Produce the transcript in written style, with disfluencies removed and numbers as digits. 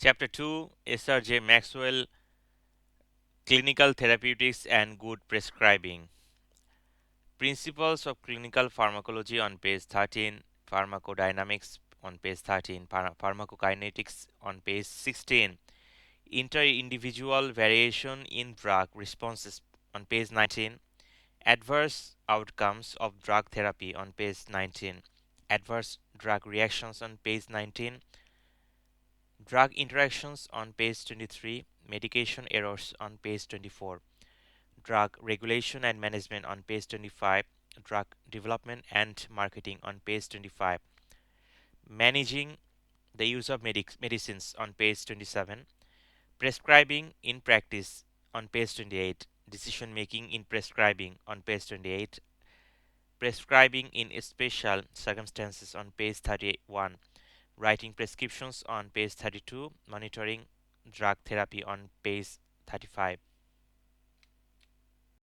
Chapter 2, SRJ Maxwell, Clinical Therapeutics and Good Prescribing. Principles of Clinical Pharmacology on page 13, Pharmacodynamics on page 13, Pharmacokinetics on page 16, Inter-individual variation in drug responses on page 19, Adverse outcomes of drug therapy on page 19, Adverse drug reactions on page 19, Drug interactions on page 23, Medication errors on page 24, Drug regulation and management on page 25, Drug development and marketing on page 25, Managing the use of medicines on page 27, Prescribing in practice on page 28, Decision making in prescribing on page 28, Prescribing in special circumstances on page 31, Writing prescriptions on page 32, Monitoring drug therapy on page 35.